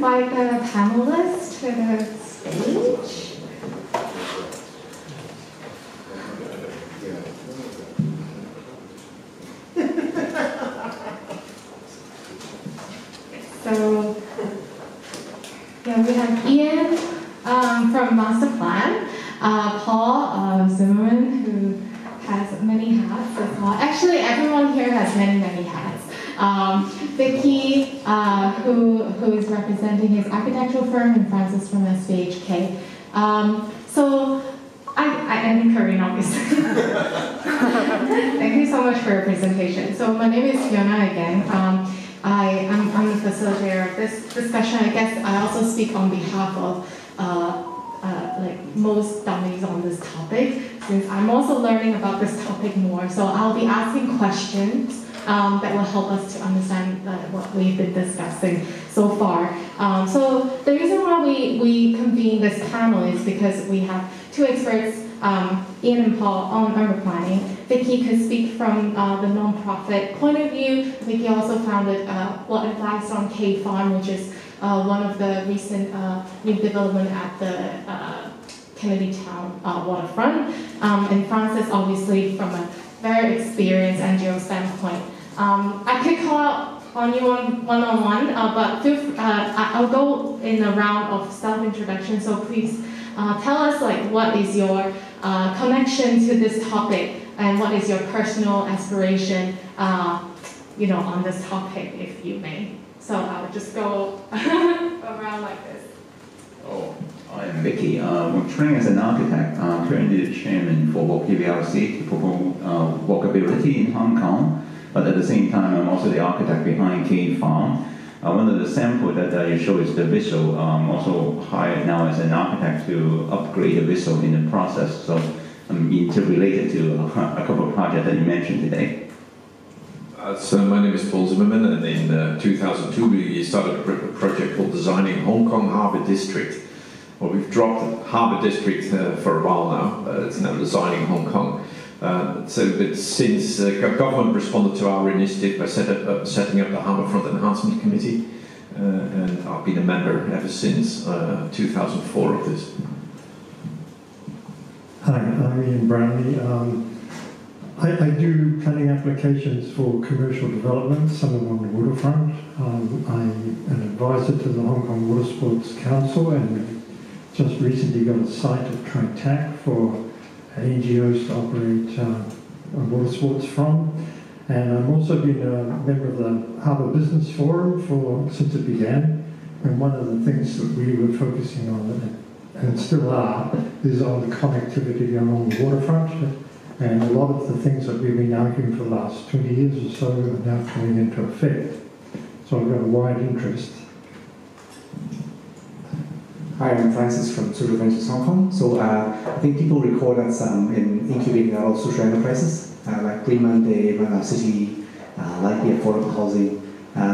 invite the panelists to the stage. So, yeah, we have Ian from Master Plan, Paul Zimmerman, who has many hats as well. Actually, everyone here has many hats. Vicky, who is representing his architectural firm, and Francis from SVHK. So, I'm Corinne, obviously. Thank you so much for your presentation. So, my name is Fiona again. I'm the facilitator of this discussion. I guess I also speak on behalf of like most dummies on this topic, since I'm also learning about this topic more. So I'll be asking questions that will help us to understand what we've been discussing so far. So the reason why we convene this panel is because we have two experts, Ian and Paul, on urban planning. Vicky could speak from the non-profit point of view. Vicky also founded What Advice on K Farm, which is one of the recent new development at the Kennedy Town waterfront. And Francis, obviously, from a very experienced NGO standpoint. I could call out on you one-on-one, but I'll go in a round of self-introduction, so please tell us what is your connection to this topic and what is your personal aspiration on this topic, if you may. So I'll just go around like this. Oh, I'm Vicky. I'm trained as an architect, currently the chairman for Walk PLC to promote walkability in Hong Kong. But at the same time, I'm also the architect behind K Farm. One of the samples that you show is the visual. I'm also hired now as an architect to upgrade the visual in the process. So I'm interrelated to a couple of projects that you mentioned today. So my name is Paul Zimmerman, and in 2002 we started a project called Designing Hong Kong Harbour District. Well, we've dropped Harbour District for a while now. It's now Designing Hong Kong. But since government responded to our initiative by setting up the Harbourfront Enhancement Committee, and I've been a member ever since 2004 of this. Hi, I'm Ian Brownlee. I do planning applications for commercial development, some of them on the waterfront. I'm an advisor to the Hong Kong Water Sports Council, and just recently got a site at Tri Tac for NGOs to operate water sports from. And I've also been a member of the Harbour Business Forum since it began. And one of the things that we were focusing on, and still are, is on the connectivity along the waterfront. And a lot of the things that we've been arguing for the last 20 years or so are now coming into effect. So I've got a wide interest. Hi, I'm Francis from Social Ventures Hong Kong. So I think people recall us in incubating a lot of social enterprises, like Green Monday, Run Our City, like the affordable housing.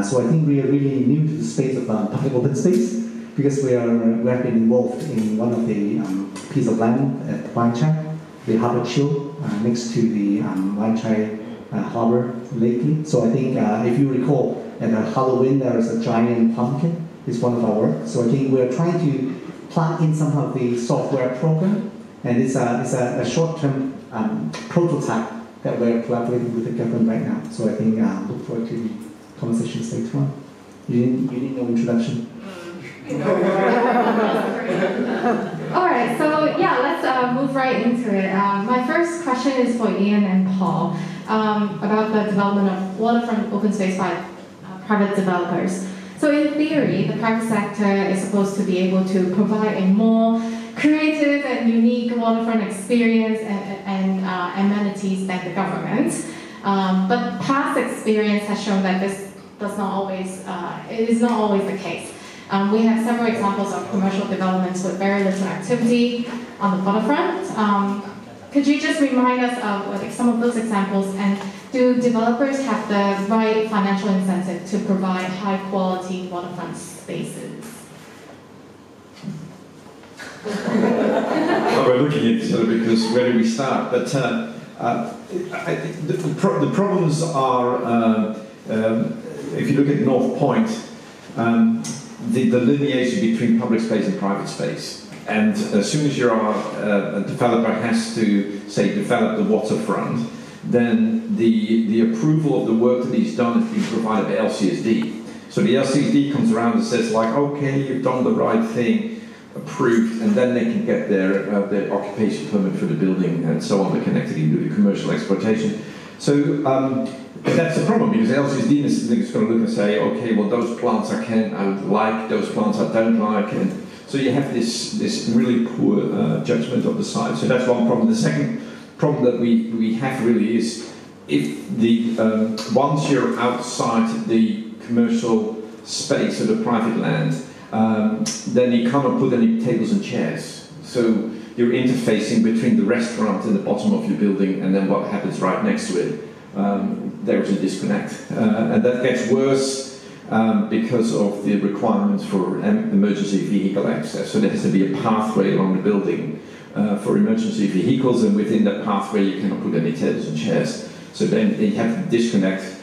So I think we are really new to the space of public open space, because we have been involved in one of the piece of land at Wan Chai, the Harbour Chill, next to the Wan Chai Harbour lately. So I think if you recall, at Halloween there is a giant pumpkin. It's one of our work. So I think we're trying to plug in some of the software program, and it's a short-term prototype that we're collaborating with the government right now. So I think look forward to the conversations later on. You need no introduction. All right, so yeah, let's move right into it. My first question is for Ian and Paul about the development of waterfront open space by private developers. So in theory, the private sector is supposed to be able to provide a more creative and unique waterfront experience and amenities than the government. But past experience has shown that this does not always, it is not always the case. We have several examples of commercial developments with very little activity on the waterfront. Could you just remind us of some of those examples, and do developers have the right financial incentive to provide high-quality waterfront spaces? Well, we're looking at sort of because where do we start? But I think the problems are, if you look at North Point, the delineation between public space and private space. And as soon as a developer has to, say, develop the waterfront, then the approval of the work that he's done is being provided by LCSD. So the LCSD comes around and says, like, okay, you've done the right thing, approved, and then they can get their occupation permit for the building and so on, the connectivity to the commercial exploitation. So that's the problem, because LCSD is going to look and say, okay, well, those plants I like, those plants I don't like, and so you have this really poor judgment of the site. So that's one problem. The second problem that we have really is if once you're outside the commercial space or the private land, then you cannot put any tables and chairs. So you're interfacing between the restaurant in the bottom of your building and then what happens right next to it. There's a disconnect. And that gets worse because of the requirements for emergency vehicle access. So there has to be a pathway along the building for emergency vehicles, and within that pathway you cannot put any tables and chairs. So then you have to disconnect.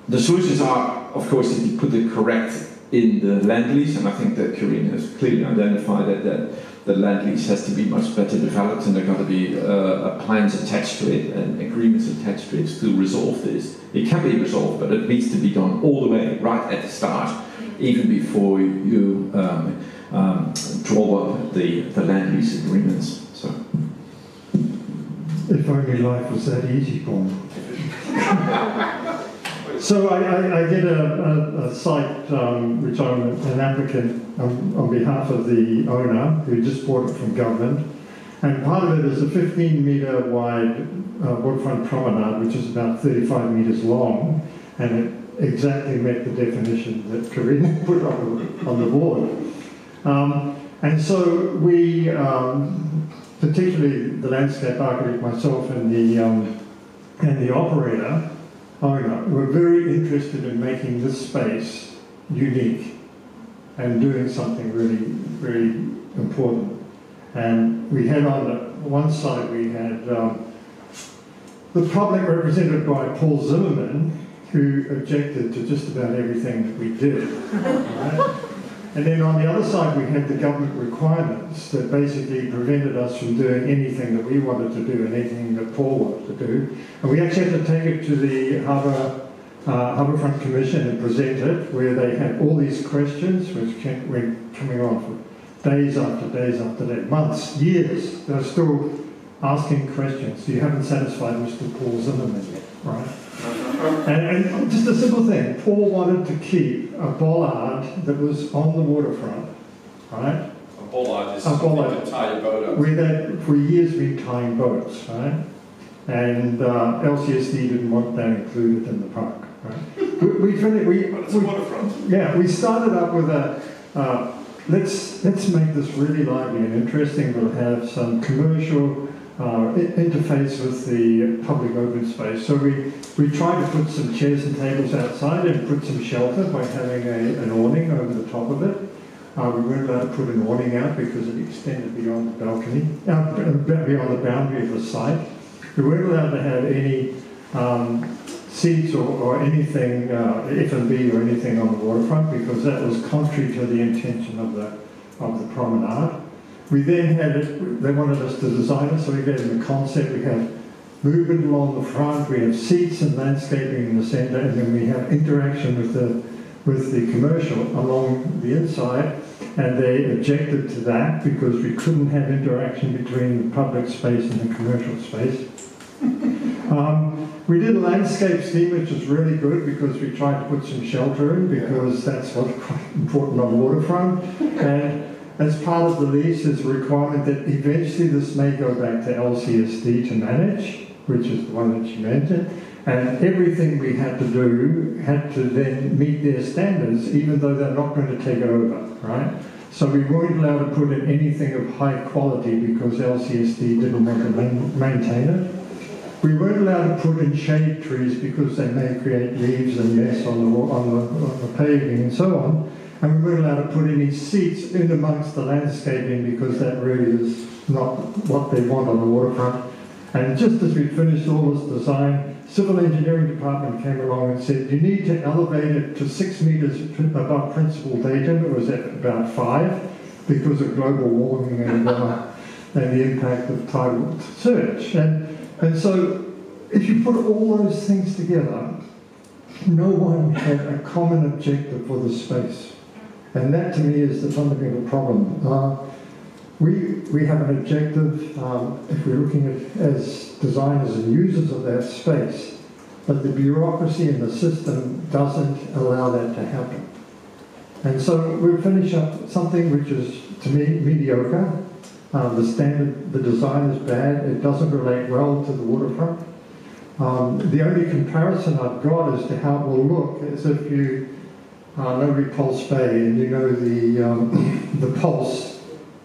The solutions are, of course, if you put it correct in the land lease, and I think that Corinne has clearly identified that the land lease has to be much better developed, and there are going to be plans attached to it and agreements attached to it to resolve this. It can be resolved, but it needs to be done all the way, right at the start, even before you draw up the land lease agreements. So, if only life was that easy, Paul. So I did a site which I'm an applicant on behalf of the owner who just bought it from government, and part of it is a 15-metre wide waterfront promenade, which is about 35 metres long, and it exactly met the definition that Corinne put on the board. And so we, particularly the landscape architect, myself, and the operator, owner, were very interested in making this space unique and doing something really, very important. And we had on one side, we had the public represented by Paul Zimmerman, who objected to just about everything that we did. Right? And then on the other side, we had the government requirements that basically prevented us from doing anything that we wanted to do and anything that Paul wanted to do. And we actually had to take it to the Harbourfront Commission and present it, where they had all these questions, which went coming on for days after days after days, months, years. They're still asking questions. You haven't satisfied Mr. Paul Zimmerman yet, right? And just a simple thing, Paul wanted to keep a bollard that was on the waterfront, right? a bollard is A bollard. something to tie your boat up. We had for years been tying boats, right? And LCSD didn't want that included in the park, right? But it's a waterfront. Yeah, we started up with let's make this really lively and interesting. We'll have some commercial interface with the public open space. So we tried to put some chairs and tables outside and put some shelter by having an awning over the top of it. We weren't allowed to put an awning out because it extended beyond the balcony, beyond the boundary of the site. We weren't allowed to have any seats or anything, F&B or anything on the waterfront, because that was contrary to the intention of the promenade. We then had it, they wanted us to design it, so we gave them a concept. We have movement along the front, we have seats and landscaping in the centre, and then we have interaction with the commercial along the inside. And they objected to that because we couldn't have interaction between the public space and the commercial space. We did a landscape scheme, which was really good because we tried to put some shelter in, because that's what's quite important on the waterfront. And as part of the lease, there's a requirement that eventually this may go back to LCSD to manage, which is the one that you mentioned. And everything we had to do had to then meet their standards, even though they're not going to take it over, right? So we weren't allowed to put in anything of high quality because LCSD didn't want to maintain it. We weren't allowed to put in shade trees because they may create leaves and mess on the paving and so on. And we weren't allowed to put any seats in amongst the landscaping because that really is not what they want on the waterfront. And just as we finished all this design, civil engineering department came along and said, you need to elevate it to 6 meters above principal datum. It was at about 5 because of global warming and the impact of tidal surge. And so if you put all those things together, no one had a common objective for the space. And that to me is the fundamental problem. We have an objective if we're looking at as designers and users of that space, but the bureaucracy in the system doesn't allow that to happen. And so we'll finish up something which is, to me, mediocre. The design is bad. It doesn't relate well to the waterfront. The only comparison I've got as to how it will look is if you know Repulse Bay and you know the Pulse.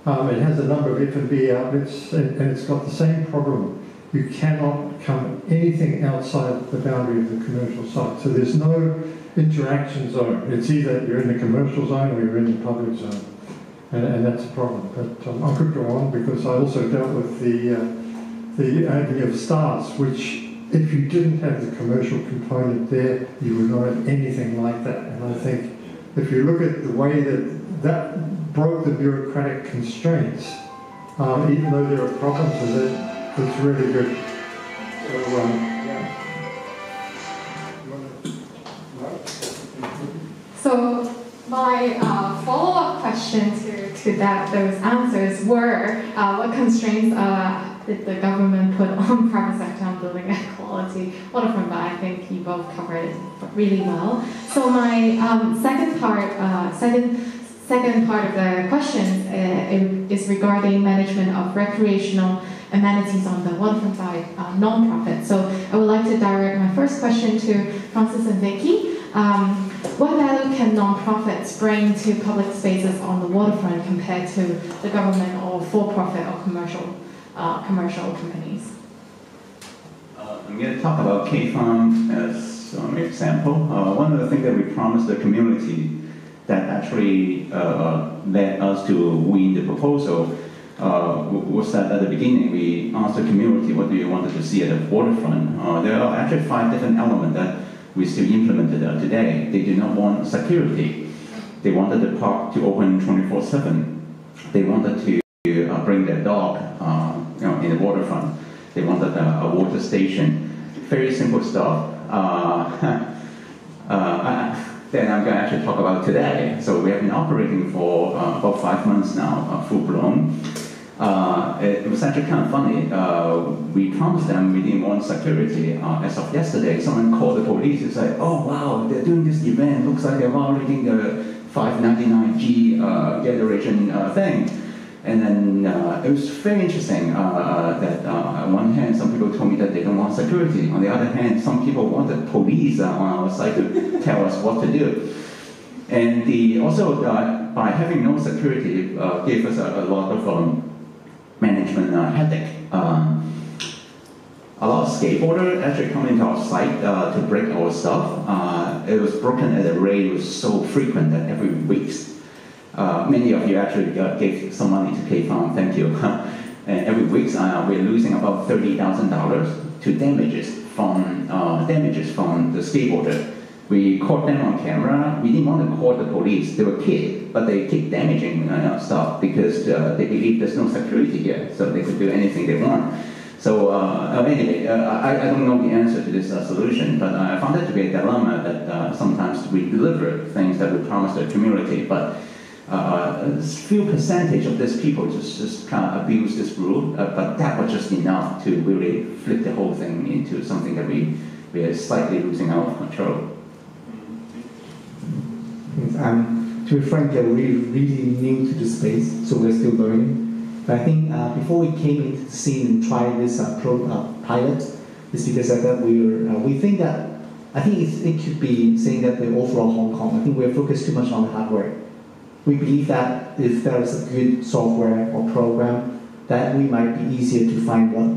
It has a number of F&B outlets and it's got the same problem. You cannot come anything outside the boundary of the commercial site. So there's no interaction zone. It's either you're in the commercial zone or you're in the public zone. And that's a problem. But I could go on because I also dealt with the Avenue of Stars, which if you didn't have the commercial component there, you would not have anything like that. And I think if you look at the way that broke the bureaucratic constraints, even though there are problems with it, it's really good. So, yeah. So my follow-up question to those answers were, what constraints did the government put on private sector on building equality waterfront? But I think you both covered it really well. So my second part of the question is regarding management of recreational amenities on the waterfront by non-profit. So I would like to direct my first question to Francis and Vicky. What value can non-profits bring to public spaces on the waterfront compared to the government or for-profit or commercial companies? I'm going to talk about K-Farm as an example. One of the things that we promised the community that actually led us to win the proposal was that at the beginning we asked the community, what do you want to see at the waterfront? There are actually 5 different elements that we still implemented today. They did not want security. They wanted the park to open 24/7. They wanted to bring their dog in the waterfront. They wanted a water station. Very simple stuff. Then I'm going to actually talk about today. So we have been operating for about 5 months now, full blown. It was actually kind of funny. We promised them we didn't want security. As of yesterday, someone called the police and said, oh wow, they're doing this event. Looks like they're violating the 599G generation thing. And then it was very interesting that on one hand, some people told me that they don't want security. On the other hand, some people wanted police on our side to tell us what to do. And also, by having no security, gave us a lot of management headache. A lot of skateboarders actually come into our site to break our stuff. It was broken at a rate was so frequent that every week. Many of you actually gave some money to K-Farm, thank you. And every week we're losing about $30,000 to damages from the skateboarder. We caught them on camera. We didn't want to call the police. They were kids, but they keep damaging stuff because they believe there's no security here, so they could do anything they want. So anyway, I don't know the answer to this solution, but I found it to be a dilemma that sometimes we deliver things that we promise the community, but a few percentage of these people just kind of abuse this rule, but that was just enough to really flip the whole thing into something that we are slightly losing out of control. To be frank, we're really new to the space, so we're still learning. But I think before we came into the scene and tried this pilot, it's because we think that, I think it could be saying that the overall Hong Kong, I think we're focused too much on the hardware. We believe that if there is a good software or program, that we might be easier to find what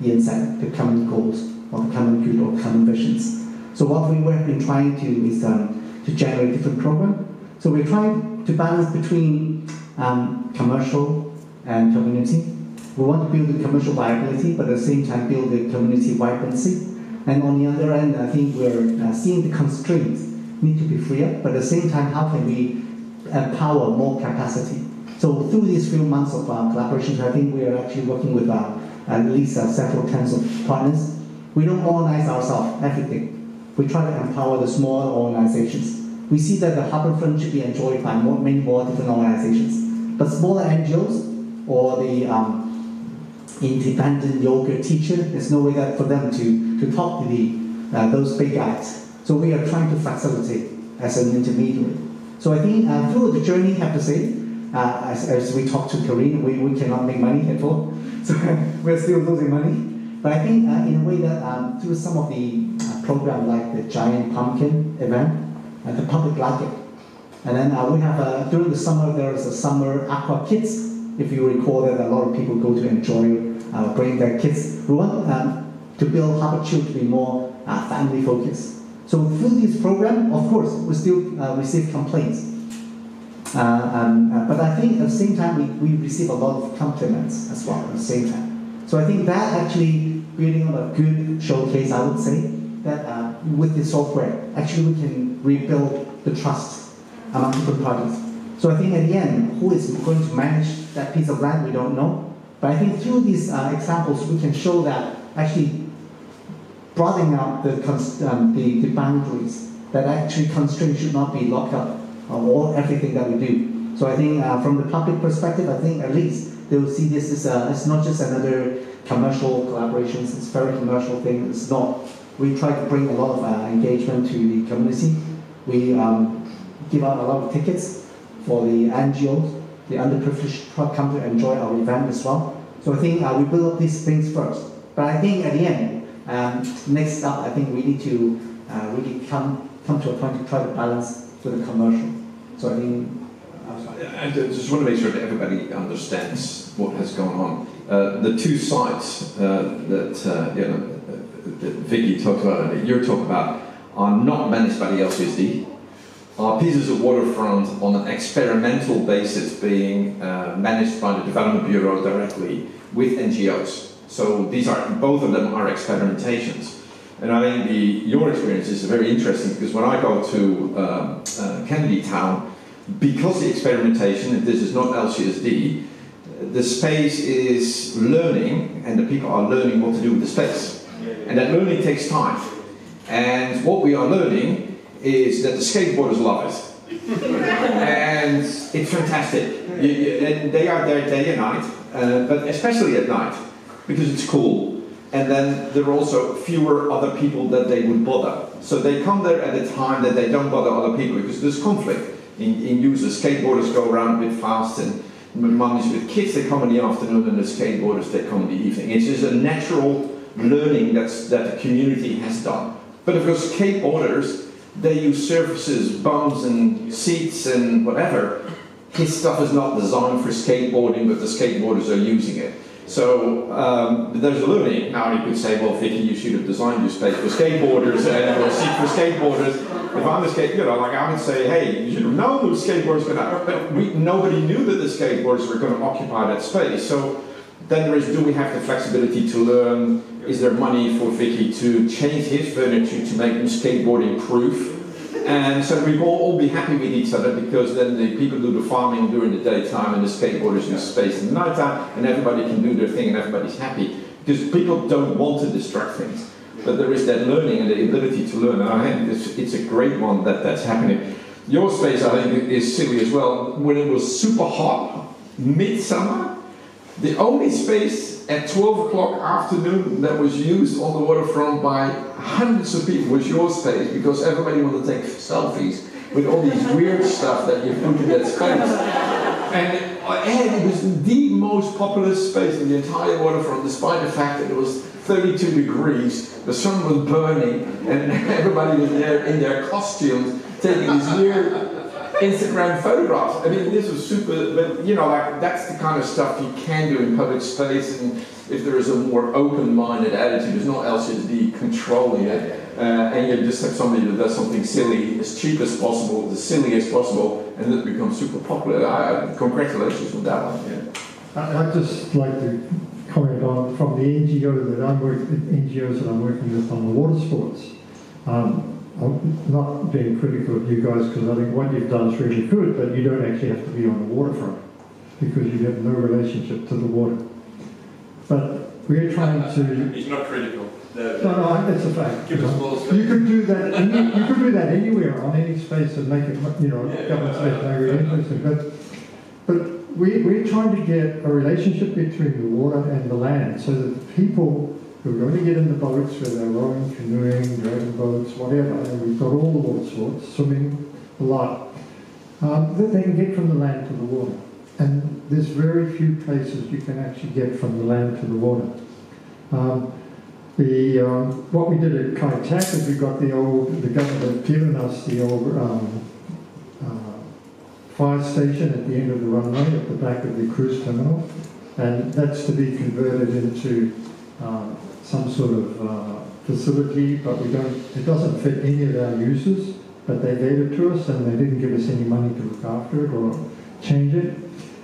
Ian said, the common goals, or the common good, or common visions. So what we have been trying to do is to generate different programs. So we're trying to balance between commercial and community. We want to build the commercial viability, but at the same time build the community vibrancy. And on the other end, I think we're seeing the constraints need to be free up, but at the same time, how can we empower more capacity? So through these few months of collaborations, I think we are actually working with at least several tens of partners. We don't organize ourselves, everything. We try to empower the small organizations. We see that the Harbourfront should be enjoyed by many more different organizations. But smaller NGOs or the independent yoga teacher, there's no way that for them to talk to those big guys. So we are trying to facilitate as an intermediary. So I think through the journey, I have to say, as we talk to Corinne, we cannot make money at all. So we're still losing money. But I think in a way that through some of the programs like the Giant Pumpkin event, the public like it. And then we have, during the summer, there is a summer Aqua Kids. If you recall that a lot of people go to enjoy, bring their kids. We want to build Harbour Chill to be more family focused. So through this program, of course, we still receive complaints. But I think at the same time, we receive a lot of compliments as well at the same time. So I think that actually building on a good showcase, I would say, that with the software, actually we can rebuild the trust among different parties. So I think at the end, who is going to manage that piece of land, we don't know. But I think through these examples, we can show that actually broadening out the boundaries, that actually constraints should not be locked up on everything that we do. So I think from the public perspective, I think at least they will see this as it's not just another commercial collaborations, it's a very commercial thing. It's not. We try to bring a lot of engagement to the community. We give out a lot of tickets for the NGOs, the underprivileged to come to enjoy our event as well. So I think we build up these things first. But I think at the end, next up, I think we need to really come to a point to try to balance with the commercial. So I think. I just want to make sure that everybody understands what has gone on. The two sites that Vicky talked about and you're talking about are not managed by the LCSD, are pieces of waterfront on an experimental basis being managed by the Development Bureau directly with NGOs. So both of them are experimentations. And I think your experience is very interesting because when I go to Kennedy Town, because the experimentation, and this is not LCSD, the space is learning and the people are learning what to do with the space. And that learning takes time. And what we are learning is that the skateboarders love it. And it's fantastic. And they are there day and night, but especially at night, because it's cool. And then there are also fewer other people that they would bother. So they come there at a time that they don't bother other people because there's conflict in users. Skateboarders go around a bit fast, and mummies with kids, they come in the afternoon, and the skateboarders, they come in the evening. It's just a natural learning that the community has done. But of course, skateboarders, they use surfaces, bumps and seats and whatever. His stuff is not designed for skateboarding, but the skateboarders are using it. So there's a learning. Now you could say, well, Vicky, you should have designed your space for skateboarders and a seat for skateboarders. If I'm a I would say, hey, you should have known those skateboarders were not. But nobody knew that the skateboarders were going to occupy that space. So then do we have the flexibility to learn? Is there money for Vicky to change his furniture to make them skateboarding proof? And so we will all be happy with each other because then the people do the farming during the daytime and the skateboarders use space in the nighttime, and everybody can do their thing and everybody's happy. Because people don't want to distract things. But there is that learning and the ability to learn. And I think it's a great one that's happening. Your space, I think, is silly as well. When it was super hot, midsummer, the only space at 12 o'clock afternoon that was used on the waterfront by hundreds of people was your space because everybody wanted to take selfies with all these weird stuff that you put in that space. And it was the most popular space in the entire waterfront, despite the fact that it was 32 degrees, the sun was burning, and everybody was there in their costumes taking these weird Instagram photographs. I mean, this was super, but that's the kind of stuff you can do in public space, and if there is a more open-minded attitude, there's not LCSD controlling it, and you just have somebody that does something silly, as cheap as possible, as silly as possible, and it becomes super popular. Congratulations on that one. Yeah. I'd just like to comment on from the NGOs that I'm working with on the water sports. I'm not being critical of you guys because I think what you've done is really good, but you don't actually have to be on the waterfront because you have no relationship to the water. But we're trying to... He's not critical. No, it's a fact. Give us more space. You could do that. You could do that anywhere on any space and make it, government space make it interesting. But we're trying to get a relationship between the water and the land, so that the people who are going to get in the boats, whether they're rowing, canoeing, dragon boats, whatever, and we've got all the water sports, swimming, a lot, that they can get from the land to the water. And there's very few places you can actually get from the land to the water. What we did at Kai Tak is we got the government had given us the old fire station at the end of the runway at the back of the cruise terminal, and that's to be converted into some sort of facility, but it doesn't fit any of our uses, but they gave it to us and they didn't give us any money to look after it or change it.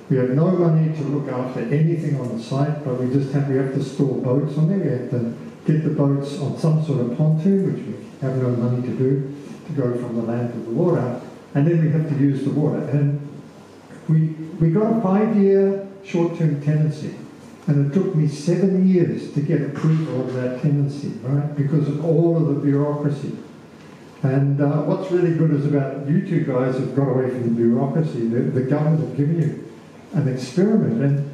We have no money to look after anything on the site, but we have to store boats on there. We have to get the boats on some sort of pontoon, which we have no money to do, to go from the land to the water, and then we have to use the water. And we got a 5-year short-term tenancy, and it took me 7 years to get approval of that tenancy, right, because of all of the bureaucracy. And what's really good is about you two guys have got away from the bureaucracy. The government have given you an experiment, and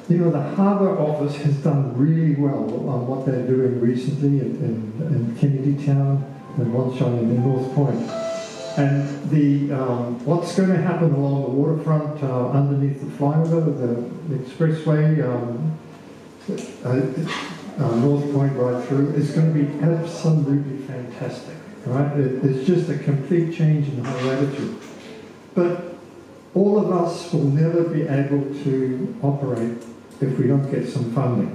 the Harbour Office has done really well on what they're doing recently in Kennedy Town and Wanchai and in North Point. And what's going to happen along the waterfront underneath the flyover, the expressway, North Point right through, is going to be absolutely fantastic, right? It's just a complete change in the whole attitude. But all of us will never be able to operate if we don't get some funding.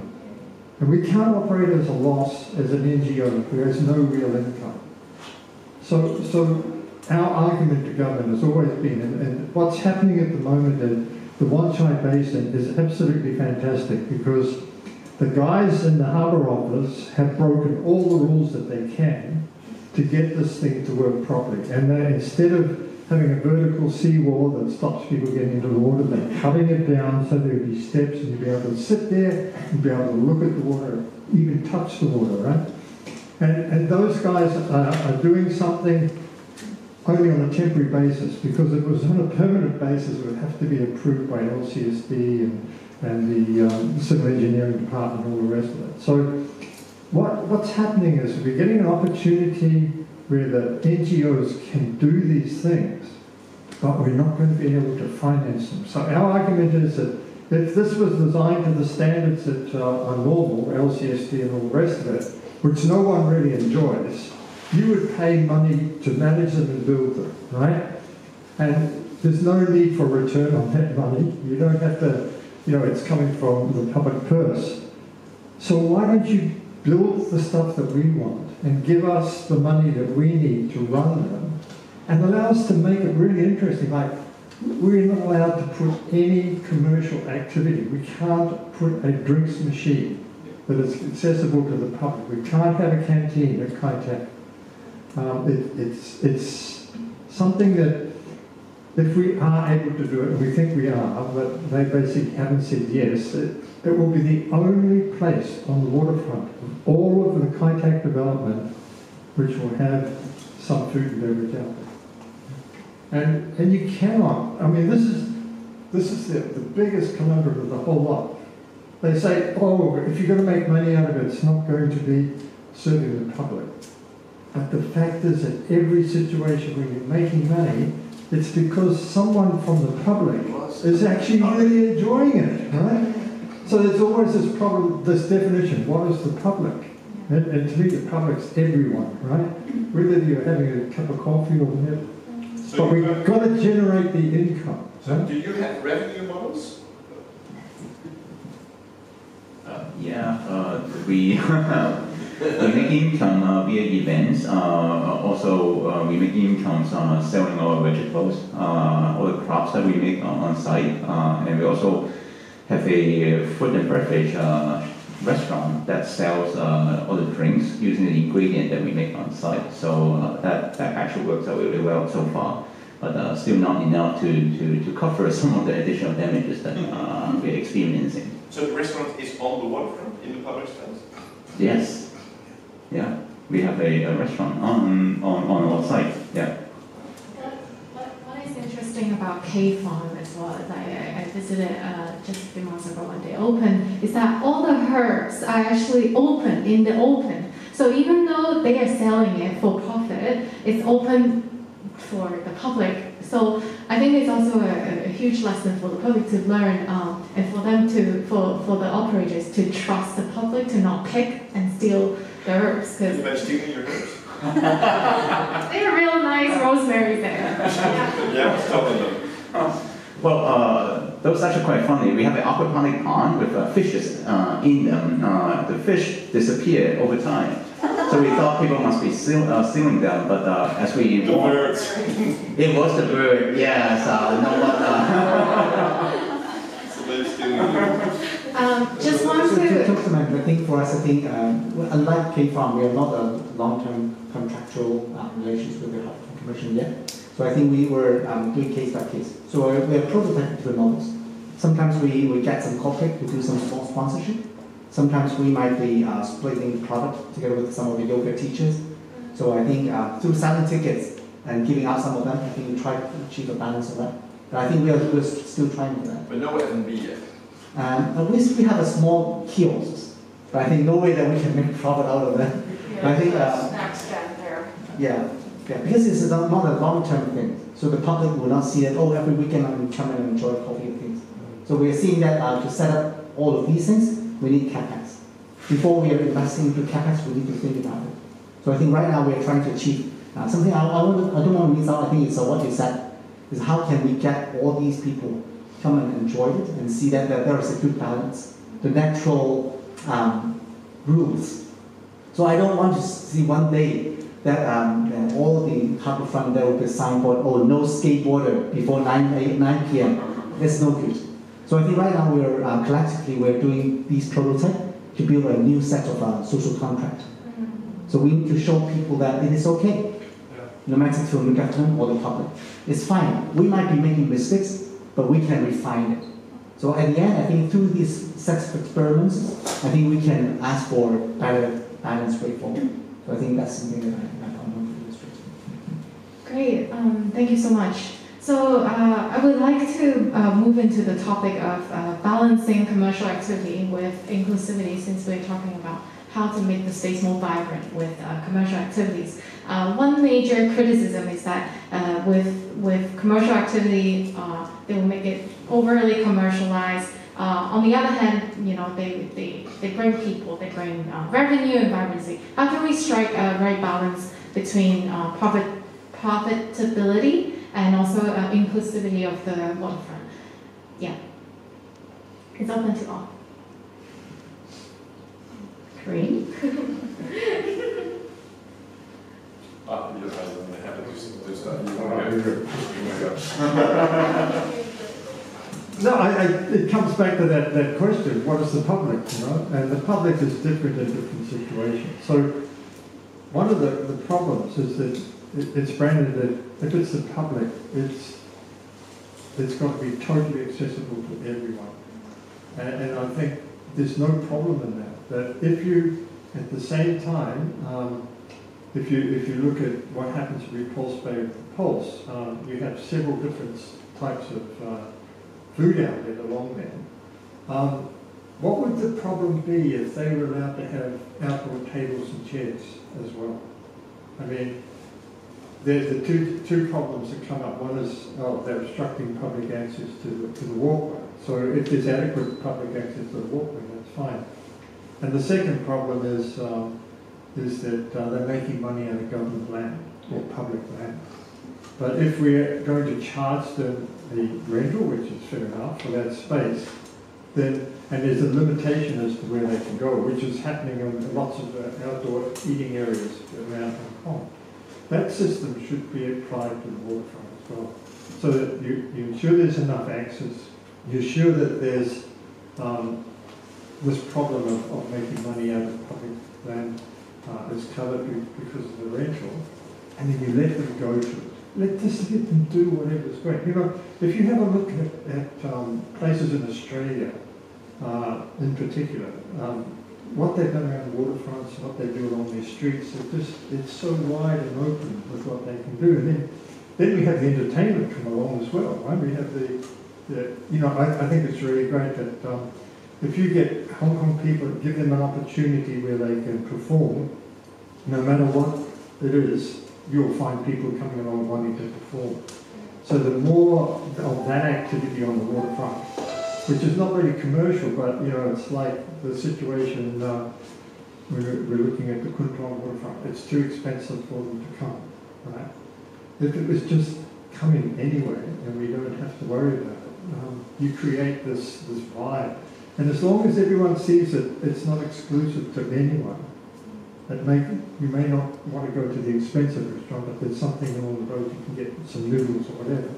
And we can't operate as a loss as an NGO who has no real income. So our argument to government has always been, and what's happening at the moment in the Wanchai Basin is absolutely fantastic, because the guys in the Harbour Office have broken all the rules that they can to get this thing to work properly. And they, instead of having a vertical seawall that stops people getting into the water, they're cutting it down so there'll be steps and you'll be able to sit there and be able to look at the water, even touch the water, right? And those guys are doing something only on a temporary basis, because if it was on a permanent basis, it would have to be approved by LCSD and the Civil Engineering Department and all the rest of it. So what's happening is we're getting an opportunity where the NGOs can do these things, but we're not going to be able to finance them. So our argument is that if this was designed to the standards that are normal, LCSD and all the rest of it, which no one really enjoys, you would pay money to manage them and build them, right? And there's no need for return on that money. You don't have to, it's coming from the public purse. So why don't you build the stuff that we want and give us the money that we need to run them, and allow us to make it really interesting. Like, we're not allowed to put any commercial activity. We can't put a drinks machine that is accessible to the public. We can't have a canteen at Kai Tak. It's something that, if we are able to do it, and we think we are, but they basically haven't said yes, it will be the only place on the waterfront of all of the Kai Tak development which will have some food and beverage out there. And you cannot, this is the biggest conundrum of the whole lot. They say, oh, if you're going to make money out of it, it's not going to be serving the public. But the fact is that every situation where you're making money, it's because someone from the public is actually really enjoying it, right? So there's always this problem, this definition, what is the public? And to me, the public's everyone, right? Whether you're having a cup of coffee or whatever. But we've got to generate the income. So do you have revenue models? We make income via events. Also, we make income selling our vegetables, all the crops that we make on site, and we also have a food and beverage restaurant that sells all the drinks using the ingredient that we make on site. So that actually works out really well so far, but still not enough to cover some of the additional damages that we're experiencing. So the restaurant is on the waterfront, in the public space? Yes. Yeah. We have a restaurant on our site. Yeah. What is interesting about K Farm as well as I visited just a few months ago when they opened, is that all the herbs are actually open in the open. So even though they are selling it for profit, it's open for the public. So I think it's also a huge lesson for the public to learn, and for them for the operators to trust the public to not pick and steal the herbs. Have you been stealing your herbs? They're real nice rosemary there. Yeah, what's stolen them? Well, those are actually quite funny. We have an aquaponic pond with fishes in them. The fish disappear over time. So we thought people must be stealing them, but as we The walked, birds. it was the bird. Yes, no one. So they're stealing you. Just want So to. I think for us, unlike K Farm, we are not a long-term contractual relations with the Health Commission yet. So I think we were doing case by case. So we are prototyping different models. Sometimes we get some corporate to do some small sponsorship. Sometimes we might be splitting product together with some of the yoga teachers. So I think through selling tickets and giving out some of them, I think we try to achieve a balance of that. But I think we're still trying for that. But no F&B yet. At least we have a small kiosks, but I think no way that we can make profit out of that. But I think Snack stand there. yeah, because it's not a long-term thing. So the public will not see that, oh, every weekend I can come and enjoy coffee and things. So we are seeing that to set up all of these things, we need CapEx. Before we are investing into CapEx, we need to think about it. So I think right now we are trying to achieve something I don't want to miss out. I think it's what you said, is how can we get all these people come and enjoy it and see that there is a good balance, the natural rules. So I don't want to see one day that all the harbourfront there will be a signboard, oh, no skateboarder before 9 p.m. That's no good. So I think right now we're doing these prototypes to build a new set of social contract. So we need to show people that it is okay, no matter from the government or the public. It's fine. We might be making mistakes, but we can refine it. So at the end, I think through these sets of experiments, I think we can ask for better balance way forward. So I think that's something that I want to illustrate. Great, thank you so much. So I would like to move into the topic of balancing commercial activity with inclusivity, since we're talking about how to make the space more vibrant with commercial activities. One major criticism is that with commercial activity, they will make it overly commercialized. On the other hand, you know, they bring people, they bring revenue and vibrancy. How can we strike a right balance between profitability and also inclusivity of the waterfront? Yeah, it's open to all. Green. You're going to have to do stuff. You want to go? No, it comes back to that question, what is the public, you know? And the public is different in different situations. So one of the problems is that it's branded that if it's the public, it's got to be totally accessible to everyone. And I think there's no problem in that if you, at the same time, if you look at what happens at Repulse Bay with the Pulse, you have several different types of food outlet along there. What would the problem be if they were allowed to have outdoor tables and chairs as well? I mean, there's the two problems that come up. One is, they're obstructing public access to the walkway. So if there's adequate public access to the walkway, that's fine. And the second problem is that they're making money out of government land or public land. But if we're going to charge them the rental, which is fair enough for that space, then, and there's a limitation as to where they can go, which is happening in lots of outdoor eating areas around Hong Kong. That system should be applied to the waterfront as well, so that you ensure there's enough access, you ensure that there's this problem of making money out of public land is covered because of the rental, and then you let them go to it. Let them do whatever's great. You know, if you have a look at places in Australia, in particular, what they've done around the waterfronts, what they do along their streets, it's so wide and open with what they can do. And then we have the entertainment come along as well, right? We have I think it's really great that if you get Hong Kong people, give them an opportunity where they can perform, no matter what it is, you'll find people coming along wanting to perform. So the more of that activity on the waterfront, which is not really commercial, but it's like the situation we're looking at the Kwun Tong waterfront. It's too expensive for them to come, right? If it was just coming anyway, and we don't have to worry about it, you create this vibe. And as long as everyone sees it, it's not exclusive to anyone. You may not want to go to the expensive restaurant, but there's something along the road you can get some noodles or whatever.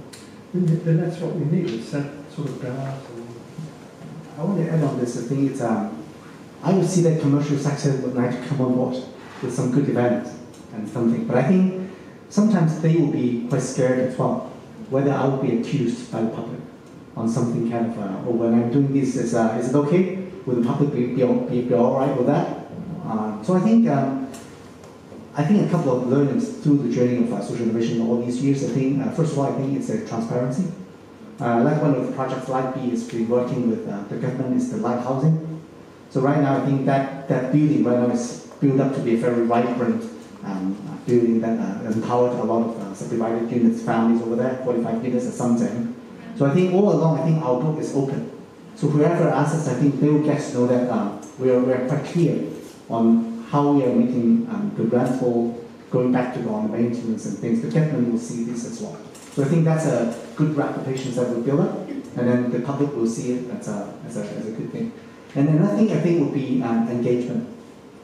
Then that's what we need. It's that sort of balance. I want to add on this. I think I would see that commercial sector would like to come on board with some good events and something. But I think sometimes they will be quite scared as well, whether I will be accused by the public on something kind of, or when I'm doing this, is it okay? Will the public be all right with that? So I think a couple of learnings through the journey of social innovation all these years. I think first of all, I think it's a transparency. Like one of the projects Lightbee has been working with the government is the light housing. So right now, I think that building right now is built up to be a very vibrant building that empowered a lot of subdivided units, families over there, 45 units or something. So I think all along, I think our book is open. So whoever asks us, I think they will get to know that we are quite clear on how we are making the rental, going back to on the maintenance and things. The government will see this as well. So I think that's a good reputation that we build up, and then the public will see it as a good thing. And another thing I think would be engagement.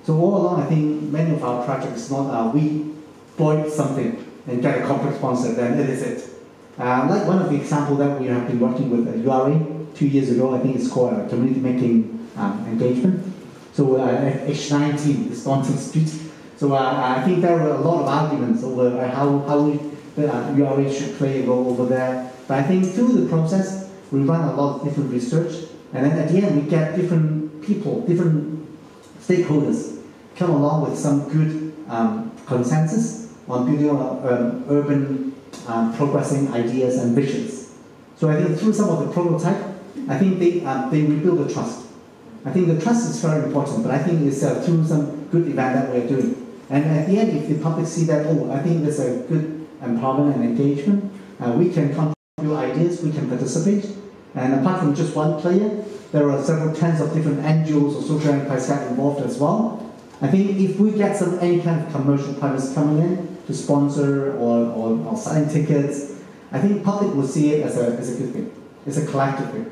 So all along, I think many of our projects not we buy something and get a corporate sponsor, then it is it. Like one of the examples that we have been working with URA 2 years ago, I think it's called community making engagement. So H19, the Staunton Street. So I think there were a lot of arguments over how URA should play a role over there. But I think through the process, we run a lot of different research, and then at the end we get different people, different stakeholders come along with some good consensus on building urban progressing ideas and visions. So I think through some of the prototype, I think they rebuild the trust. I think the trust is very important, but I think it's through some good event that we're doing. And at the end, if the public see that, I think there's a good empowerment and engagement, we can contribute ideas, we can participate. And apart from just one player, there are several tens of different NGOs or social enterprises that are involved as well. I think if we get any kind of commercial partners coming in to sponsor or selling tickets, I think public will see it as a good thing. It's a collective thing.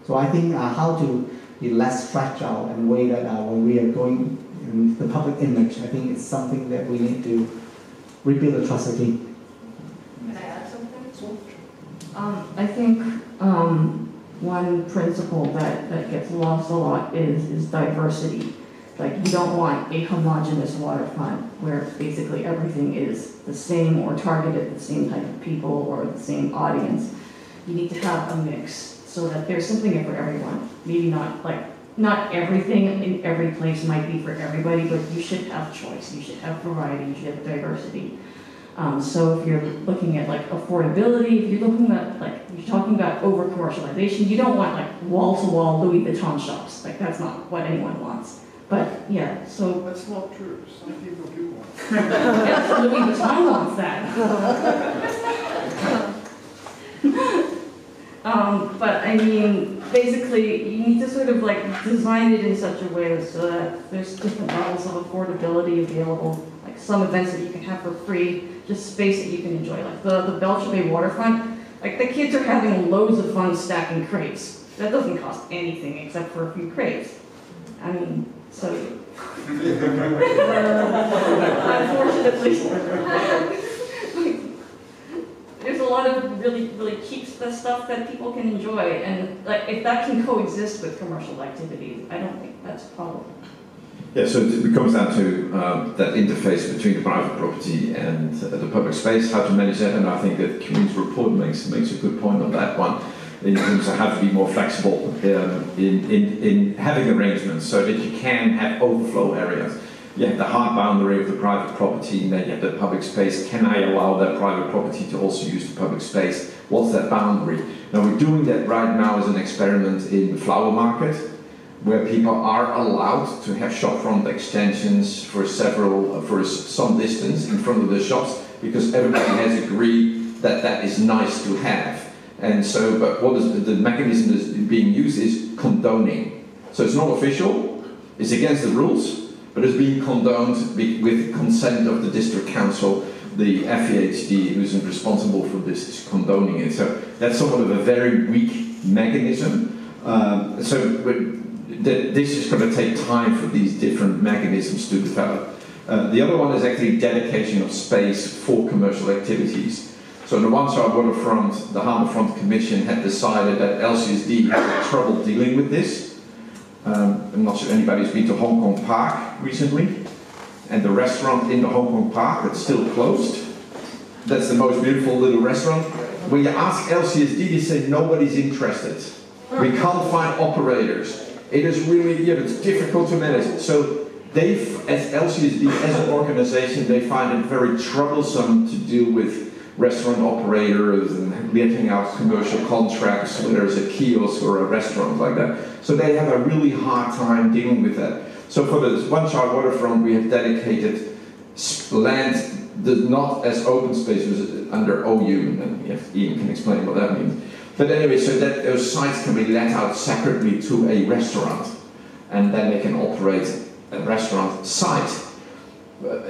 So I think how to be less fragile in a way that when we are going in the public image, I think it's something that we need to rebuild the trust again. Can I add something? I think one principle that gets lost a lot is diversity. Like, you don't want a homogeneous waterfront where basically everything is the same or targeted at the same type of people or the same audience. You need to have a mix so that there's something for everyone. Maybe not everything in every place might be for everybody, but you should have choice, you should have variety, you should have diversity. So if you're looking at affordability, if you're looking at you're talking about over commercialization, you don't want wall-to-wall Louis Vuitton shops. That's not what anyone wants. But yeah, so That's not true. Some people do want it. yes, Louis Vuitton wants that. But I mean, basically, you need to sort of design it in such a way so that there's different levels of affordability available. Like some events that you can have for free, just space that you can enjoy. Like the Belcher Bay waterfront, the kids are having loads of fun stacking crates. That doesn't cost anything except for a few crates. I mean, so unfortunately, there's a lot of really, really cheap stuff that people can enjoy, and like if that can coexist with commercial activities, I don't think that's a problem. Yeah, so it comes down to that interface between the private property and the public space, how to manage that, and I think that Community's report makes a good point on that one, in terms of how to be more flexible in having arrangements so that you can have overflow areas. You have the hard boundary of the private property, and then you have the public space. Can I allow that private property to also use the public space? What's that boundary? Now we're doing that right now as an experiment in the flower market, where people are allowed to have shopfront extensions for some distance in front of the shops, because everybody has agreed that that is nice to have. And so, but what is the mechanism that's being used is condoning. So it's not official, it's against the rules, but it's being condoned with consent of the district council. The FEHD, who's responsible for this, is condoning it. So that's somewhat of a very weak mechanism. This is going to take time for these different mechanisms to develop. The other one is actually dedication of space for commercial activities. So on the one side, Waterfront, the Harbourfront Commission had decided that LCSD had trouble dealing with this. I'm not sure anybody's been to Hong Kong Park recently, and the restaurant in the Hong Kong Park that's still closed. That's the most beautiful little restaurant. When you ask LCSD, they say nobody's interested. We can't find operators. It is really, it's difficult to manage. So they, as LCSD, as an organization, they find it very troublesome to deal with restaurant operators and letting out commercial contracts, whether it's a kiosk or a restaurant like that. So they have a really hard time dealing with that. So for the One Child Waterfront, we have dedicated land, not as open space, was under OU, and Ian can explain what that means. But anyway, so that those sites can be let out separately to a restaurant, and then they can operate a restaurant site.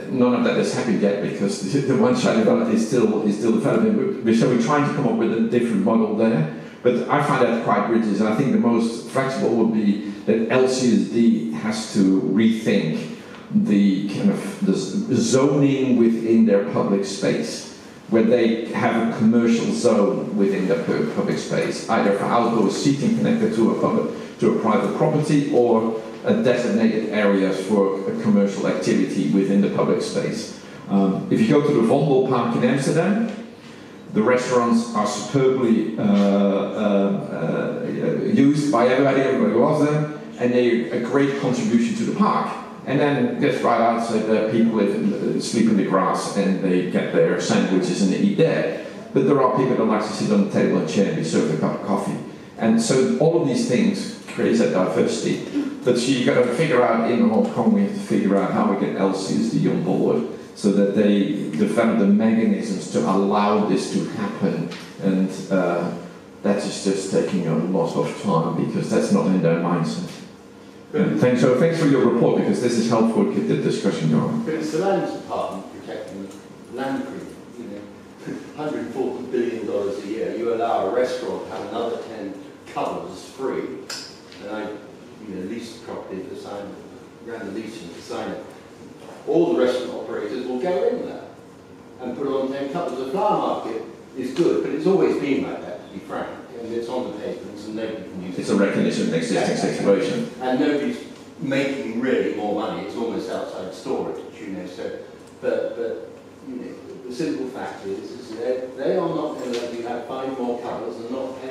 None of that has happened yet because the One Child development is still developing. So we're trying to come up with a different model there. But I find that quite rigid. I think the most flexible would be that LCSD has to rethink the kind of the zoning within their public space, where they have a commercial zone within their public space, either for outdoor seating connected to a private property, or designated areas for a commercial activity within the public space. If you go to the Vondel Park in Amsterdam, the restaurants are superbly used by everybody loves them, and they're a great contribution to the park. And then just right outside, people sleep in the grass and they get their sandwiches and they eat there. But there are people that like to sit on the table and chair and be served a cup of coffee. And so all of these things create that diversity. But so you've got to figure out, in Hong Kong, we have to figure out how we get LCSD on board so that they develop the mechanisms to allow this to happen. And that is just taking a lot of time because that's not in their mindset. Thanks for your report, because this is helpful to keep the discussion going. But it's the Land Department protecting the land creep. $140 billion a year. You allow a restaurant to have another 10 covers free, and I leased the property for sign, ran the leasing to sign it. All the restaurant operators will go in there and put on 10 covers. The flower market is good, but it's always been like that, to be frank. And it's on the pavements and nobody can use it. It's a recognition of an existing situation. And nobody's making really more money. It's almost outside storage, so, but the simple fact is they are not going to let you have 5 more covers and not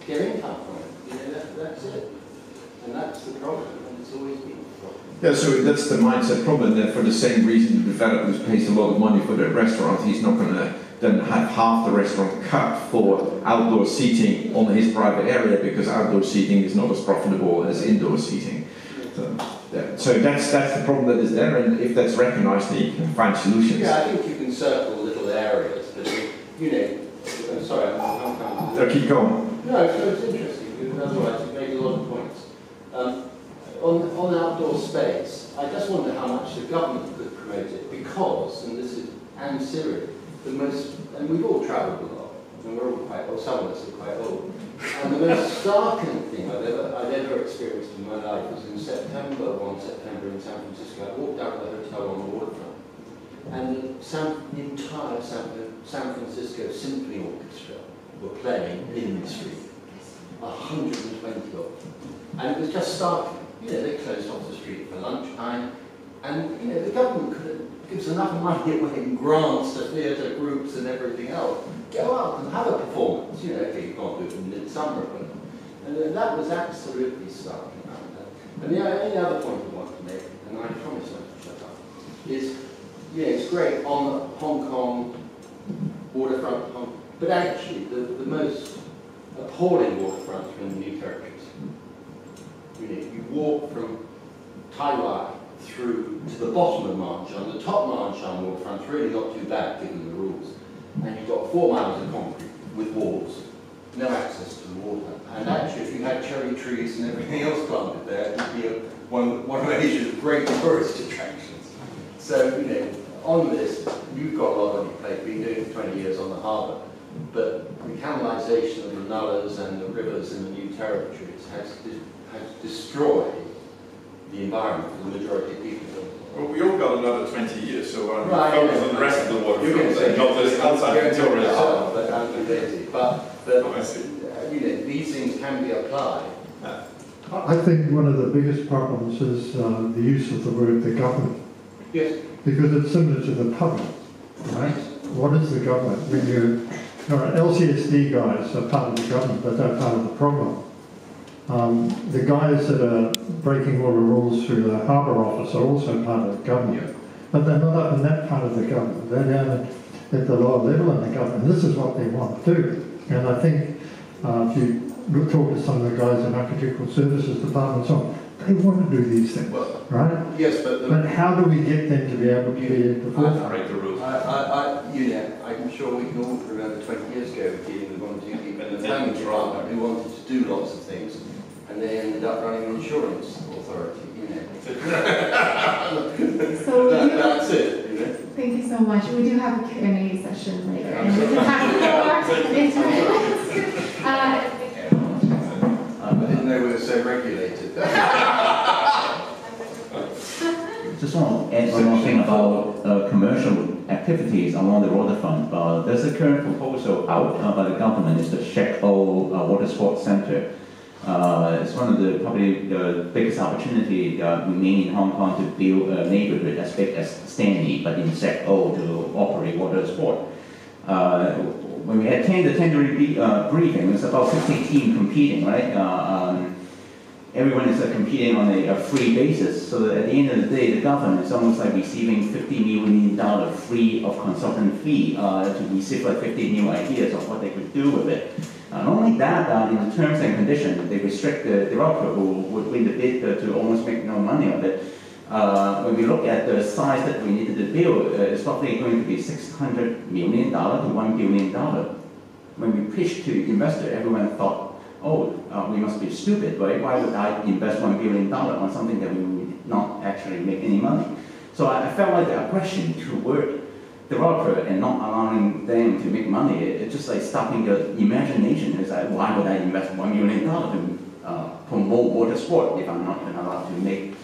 get income from it. That's it. And that's the problem, and it's always been the problem. Yeah, so that's the mindset problem. That for the same reason the developer pays a lot of money for the restaurant, he's not going to then have half the restaurant cut for outdoor seating on his private area, because outdoor seating is not as profitable as indoor seating. So that's the problem that is there, and if that's recognised, then you can find solutions. Yeah, I think you can circle little areas, but I'm sorry, I'm coming to keep going. No, it's interesting, because otherwise you make a lot of points. On outdoor space, I just wonder how much the government could promote it, because, and this is ancillary, and we've all travelled a lot, and we're all quite old, some of us are quite old, and the most startling thing I've ever experienced in my life was in one September in San Francisco. I walked out of the hotel on the waterfront, and the entire San San Francisco Symphony Orchestra were playing in the street. 120 of them. And it was just starting. You know, they closed off the street for lunchtime. And, you know, the government could give us enough money away in grants to theatre groups and everything else. Go out and have a performance. You know, okay, you can't do it in midsummer, but and that was absolutely starting. And the only other point I want to make, and I promise not to shut up, is, yeah, it's great on Hong Kong, waterfront, but actually the most appalling waterfronts are in the New Territories. You know, you walk from Tai Wai through to the bottom of Ma On Shan. The top Ma On Shan waterfront's really not too bad given the rules. And you've got 4 miles of concrete with walls, no access to the water. And actually, if you had cherry trees and everything else planted there, it would be one of Asia's great tourist attractions. So, you know, on this, you've got a lot on your plate. Been doing it for 20 years on the harbour. But the canalisation of the nullahs and the rivers in the New Territories has destroyed the environment for the majority of people. Well, we all got another 20 years, so right, focus on the rest of the waterfront, and not just outside the tourism. But I'm busy. But I see. You know, these things can be applied. I think one of the biggest problems is the use of the word the government. Yes. Because it's similar to the public, right? What is the government? When you know, LCSD guys are part of the government, but they're part of the problem. The guys that are breaking all the rules through the harbour office are also part of the government. Yeah. But they're not up in that part of the government. They're down at the lower level in the government. This is what they want to do. And I think if you talk to some of the guys in Architectural Services Department and so on, they want to do these things, Well, right? yes, but how do we get them to be able to be at the forefront? Break the rules. you know, I'm sure we can all remember 20 years ago dealing with one or two people in the planning department who wanted to do lots of things, and they ended up running an insurance authority, you know. So That's it, you know. thank you so much. We do have a Q&A session later, and we can have more interviews. I didn't know we were so regulated. Just want to add one more thing about commercial activities along the waterfront. There's a current proposal out by the government. It's the Shek O Water Sports Center. It's one of the probably the biggest opportunity remain in Hong Kong to build a neighborhood as big as Stanley, but in Shek O to operate water sport. When we attend the tendering briefing, it's about 50 teams competing, right? Everyone is competing on a free basis, so that at the end of the day, the government is almost like receiving $50 million free of consultant fee to receive like 50 new ideas of what they could do with it. Not only that, in the terms and conditions, they restrict the developer who would win the bid to almost make no money of it. When we look at the size that we needed to build, it's probably going to be $600 million to $1 billion. When we pitched to the investor, everyone thought, oh, we must be stupid, right? Why would I invest $1 billion on something that we would not actually make any money? So I felt like the aggression toward developer and not allowing them to make money, it's just like stopping the imagination. It's like, why would I invest $1 million to promote water sport if I'm not allowed to make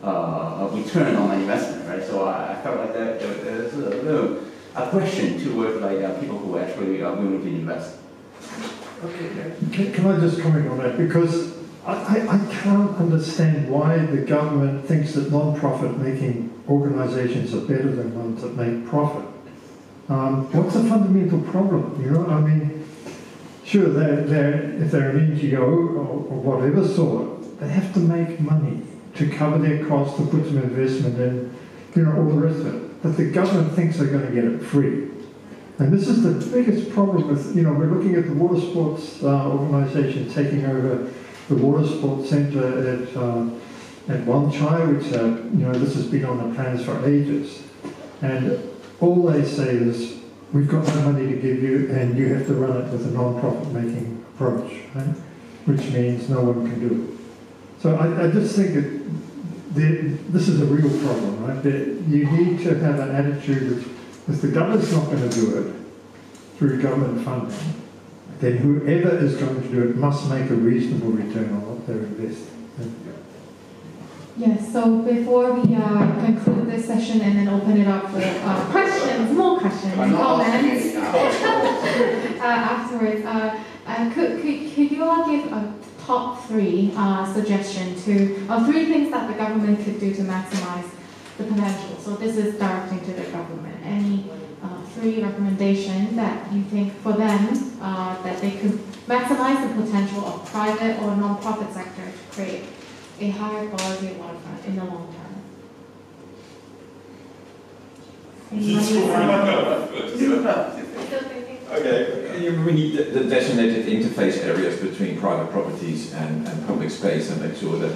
a return on my investment, right? So I felt like that there's a little aggression toward like people who actually are willing to invest. Okay. Can I just comment on that? Because I can't understand why the government thinks that non-profit making organisations are better than ones that make profit. What's the fundamental problem? You know, I mean, sure, if they're an NGO or whatever sort, they have to make money to cover their costs, to put some investment in, you know, all the rest of it. But the government thinks they're going to get it free. And this is the biggest problem with, you know, we're looking at the water sports organisation taking over the water sports centre at Wan Chai, which, you know, this has been on the plans for ages. And all they say is, we've got no money to give you and you have to run it with a non-profit making approach, right? Which means no one can do it. So I just think that this is a real problem, right? That you need to have an attitude which, if the government's not going to do it through government funding, then whoever is going to do it must make a reasonable return on what they're investing. Yes, so before we conclude this session and then open it up for questions, more questions, I'm not asking comments, you now. afterwards, could you all give a top 3 suggestion of 3 things that the government could do to maximize the potential? So this is directing to the government. Any 3 recommendations that you think for them that they could maximize the potential of private or non-profit sector to create a higher quality waterfront in the long term? Okay, we need the designated interface areas between private properties and public space, and make sure that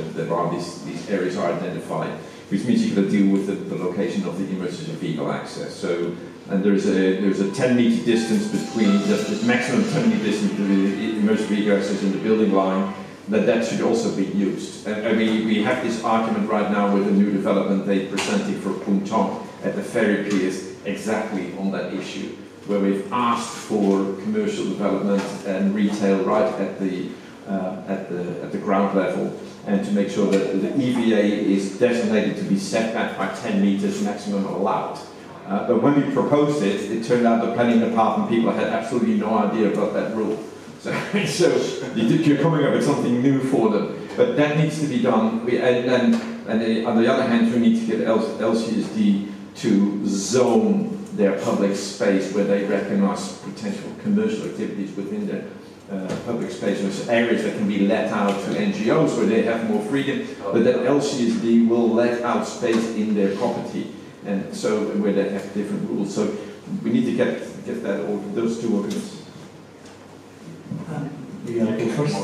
these areas are identified, which means you've got to deal with the location of the emergency vehicle access. So, and there's a 10-meter distance between the maximum 10-meter distance between the emergency vehicle access and the building line. That should also be used. And we have this argument right now with a new development they presented for Pung Chong at the ferry piers, exactly on that issue, where we've asked for commercial development and retail right at the ground level, and to make sure that the EVA is designated to be set back by 10 meters maximum allowed. But when we proposed it, it turned out the planning department people had absolutely no idea about that rule. So you're coming up with something new for them, but that needs to be done. And on the other hand, we need to get LCSD to zone their public space where they recognise potential commercial activities within their public space. There's areas that can be let out to NGOs where they have more freedom, but that LCSD will let out space in their property, and so where they have different rules. So we need to get that those 2 organs. Maybe I'll go first.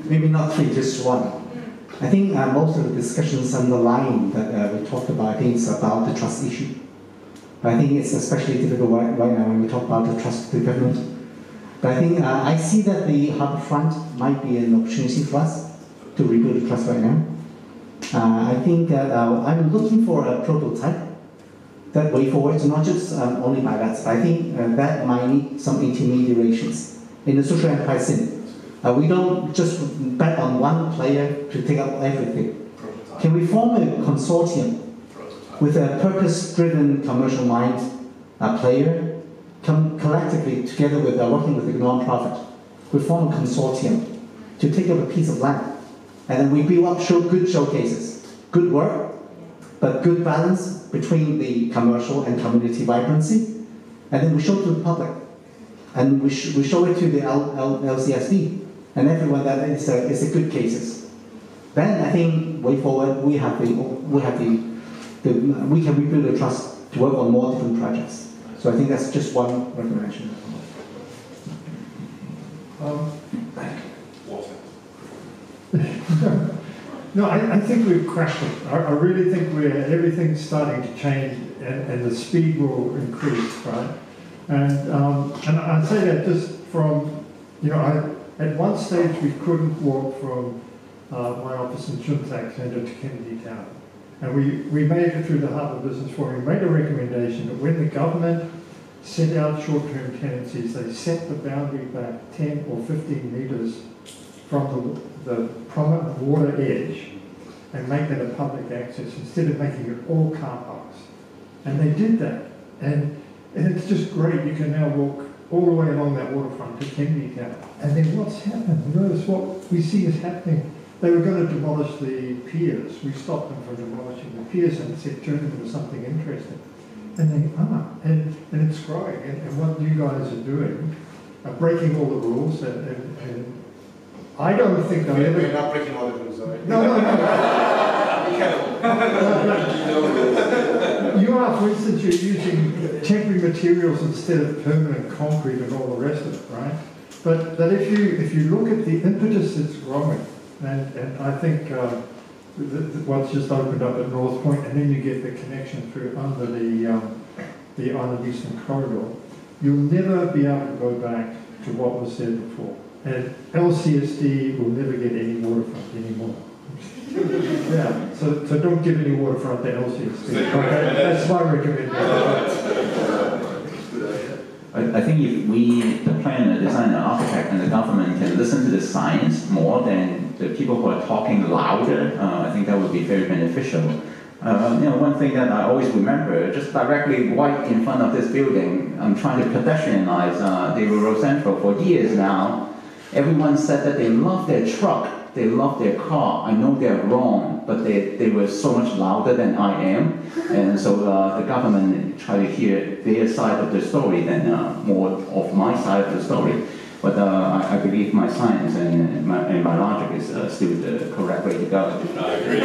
Maybe not 3, just 1. I think most of the discussions underlying that we talked about, I think it's about the trust issue. But I think it's especially difficult right now when we talk about the trust of the government. But I think I see that the harbourfront might be an opportunity for us to rebuild the trust right now. I think that I'm looking for a prototype that way forward, so not just only by that. I think that might need some intermediations in the social enterprise scene. We don't just bet on one player to take up everything. Can we form a consortium with a purpose-driven commercial mind player, collectively together with working with the non-profit? We form a consortium to take up a piece of land, and then we build up good showcases, good work, but good balance between the commercial and community vibrancy, and then we show it to the public. And we show it to the LCSD and everyone that it's a good cases. Then I think way forward we can rebuild the trust to work on more different projects. So I think that's just one recommendation. No, I think we've crashed it. I really think everything's starting to change, and the speed will increase, right? And I say that just from, at one stage we couldn't walk from my office in Chun Tak Centre to Kennedy Town. And we made it through the Harbour Business Forum. We made a recommendation that when the government set out short-term tenancies, they set the boundary back 10 or 15 metres from the prominent water edge and make that a public access instead of making it all car parks. And they did that. And it's just great. You can now walk all the way along that waterfront to Kennedy Town. And then what's happened? Notice what we see is happening. They were going to demolish the piers. We stopped them from demolishing the piers and said turn them into something interesting. And they are. And it's growing. And what you guys are doing, breaking all the rules, and I don't think they'll ever... We're not breaking all the rules, are we? No. Be careful. You are, for instance, you're using temporary materials instead of permanent concrete and all the rest of it, right? But that if you look at the impetus that's growing, and I think what's just opened up at North Point, and then you get the connection through under the Island Eastern Corridor, you'll never be able to go back to what was said before. And LCSD will never get any waterfront anymore. Yeah, so don't give any waterfront to LCSD. Okay? That's my recommendation. I think if we, the planner, designer, architect, and the government can listen to the science more than the people who are talking louder, I think that would be very beneficial. One thing that I always remember, just directly right in front of this building, I'm trying to pedestrianize David Road Central for years now. Everyone said that they love their truck, they love their car. I know they're wrong, but they were so much louder than I am. And so the government tried to hear their side of the story than more of my side of the story. But I believe my science and my logic is still the correct way to go. I agree.